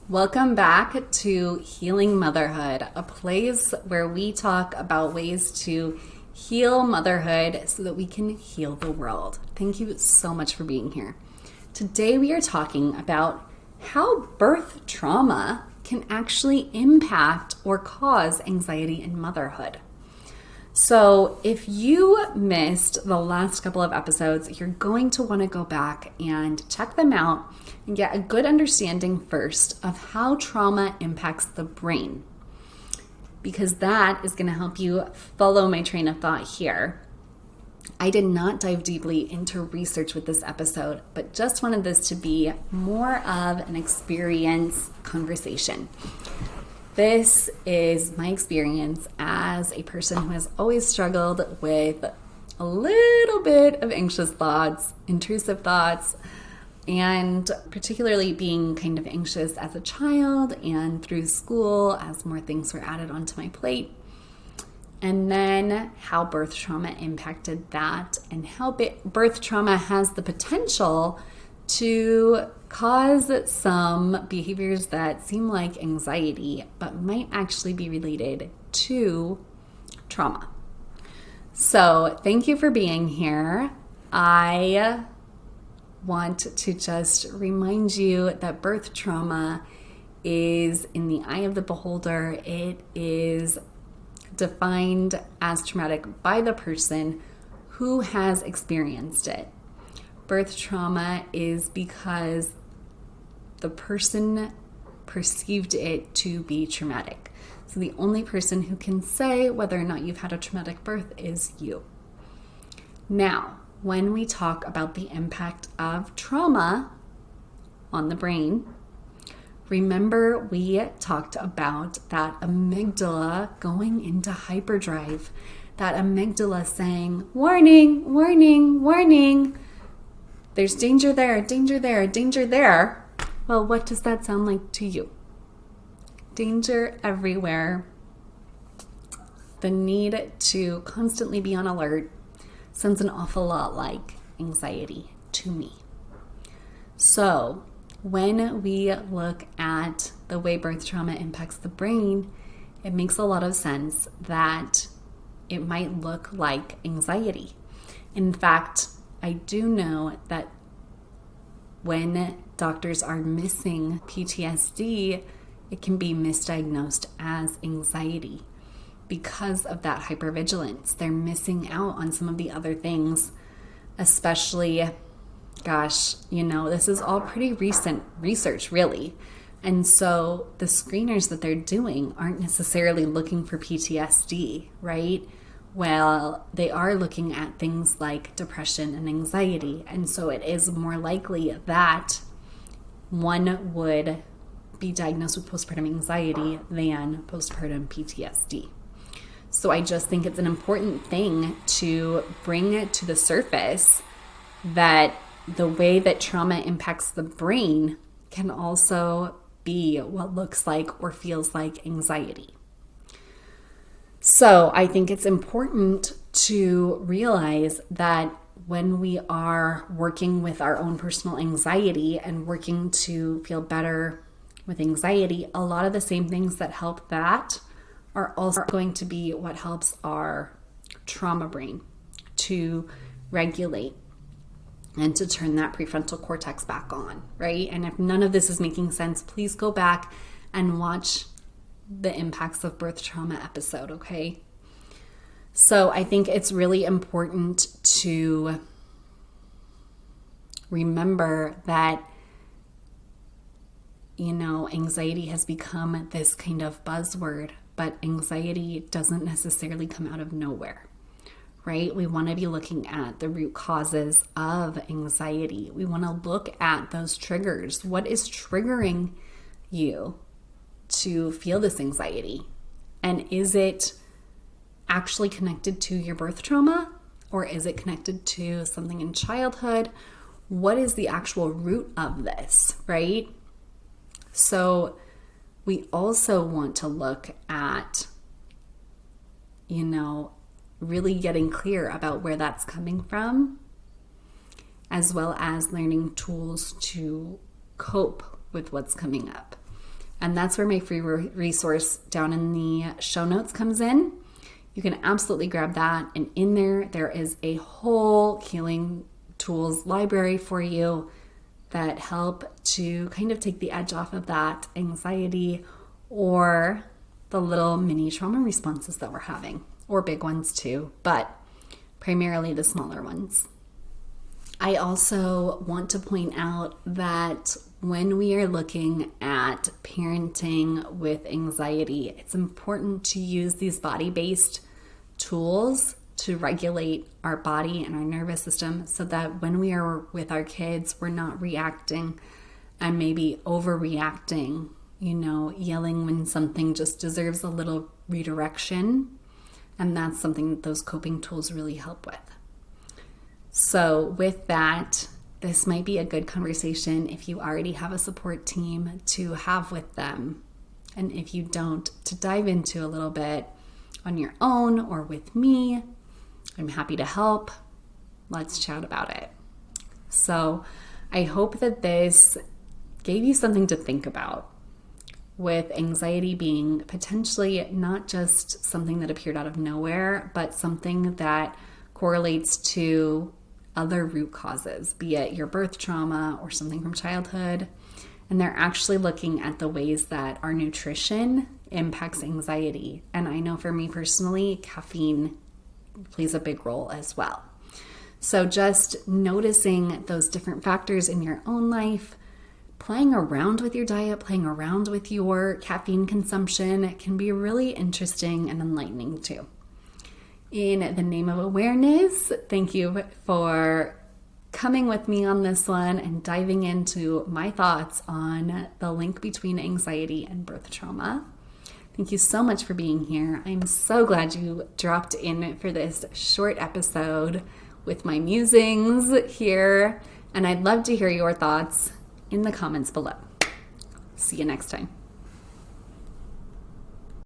Welcome back to Healing Motherhood, a place where we talk about ways to heal motherhood so that we can heal the world. Thank you so much for being here. Today we are talking about how birth trauma can actually impact or cause anxiety in motherhood. So if you missed the last couple of episodes, you're going to want to go back and check them out and get a good understanding first of how trauma impacts the brain, because that is going to help you follow my train of thought here. I did not dive deeply into research with this episode, but just wanted this to be more of an experience conversation. This is my experience as a person who has always struggled with a little bit of anxious thoughts, intrusive thoughts, and particularly being kind of anxious as a child and through school as more things were added onto my plate. And then how birth trauma impacted that and how birth trauma has the potential to cause some behaviors that seem like anxiety, but might actually be related to trauma. So thank you for being here. I want to just remind you that birth trauma is in the eye of the beholder. It is defined as traumatic by the person who has experienced it. Birth trauma is because the person perceived it to be traumatic. So the only person who can say whether or not you've had a traumatic birth is you. Now, when we talk about the impact of trauma on the brain, remember we talked about that amygdala going into hyperdrive, that amygdala saying, warning, warning, warning. There's danger there, danger there, danger there. Well, what does that sound like to you? Danger everywhere. The need to constantly be on alert sounds an awful lot like anxiety to me. So when we look at the way birth trauma impacts the brain, it makes a lot of sense that it might look like anxiety. In fact, I do know that when doctors are missing PTSD, it can be misdiagnosed as anxiety because of that hypervigilance. They're missing out on some of the other things, especially, this is all pretty recent research, really. And so the screeners that they're doing aren't necessarily looking for PTSD, right? Well, they are looking at things like depression and anxiety. And so it is more likely that one would be diagnosed with postpartum anxiety than postpartum PTSD. So I just think it's an important thing to bring it to the surface that the way that trauma impacts the brain can also be what looks like or feels like anxiety. So I think it's important to realize that when we are working with our own personal anxiety and working to feel better with anxiety, a lot of the same things that help that are also going to be what helps our trauma brain to regulate and to turn that prefrontal cortex back on, right? And if none of this is making sense, please go back and watch the impacts of birth trauma episode, okay? So I think it's really important to remember that, anxiety has become this kind of buzzword, but anxiety doesn't necessarily come out of nowhere, right? We want to be looking at the root causes of anxiety. We want to look at those triggers. What is triggering you to feel this anxiety? And is it actually connected to your birth trauma, or is it connected to something in childhood? What is the actual root of this, right? So we also want to look at, really getting clear about where that's coming from, as well as learning tools to cope with what's coming up. And that's where my free resource down in the show notes comes in. You can absolutely grab that. And in there is a whole healing tools library for you that help to kind of take the edge off of that anxiety or the little mini trauma responses that we're having, or big ones too, but primarily the smaller ones. I also want to point out that when we are looking at parenting with anxiety, it's important to use these body-based tools to regulate our body and our nervous system so that when we are with our kids, we're not reacting and maybe overreacting, yelling when something just deserves a little redirection. And that's something that those coping tools really help with. So with that, this might be a good conversation if you already have a support team to have with them. And if you don't, to dive into a little bit on your own or with me. I'm happy to help. Let's chat about it. So I hope that this gave you something to think about, with anxiety being potentially not just something that appeared out of nowhere, but something that correlates to other root causes, be it your birth trauma or something from childhood. And they're actually looking at the ways that our nutrition impacts anxiety. And I know for me personally, caffeine plays a big role as well. So just noticing those different factors in your own life, playing around with your diet, playing around with your caffeine consumption can be really interesting and enlightening too. In the name of awareness, thank you for coming with me on this one and diving into my thoughts on the link between anxiety and birth trauma. Thank you so much for being here. I'm so glad you dropped in for this short episode with my musings here, and I'd love to hear your thoughts in the comments below. See you next time.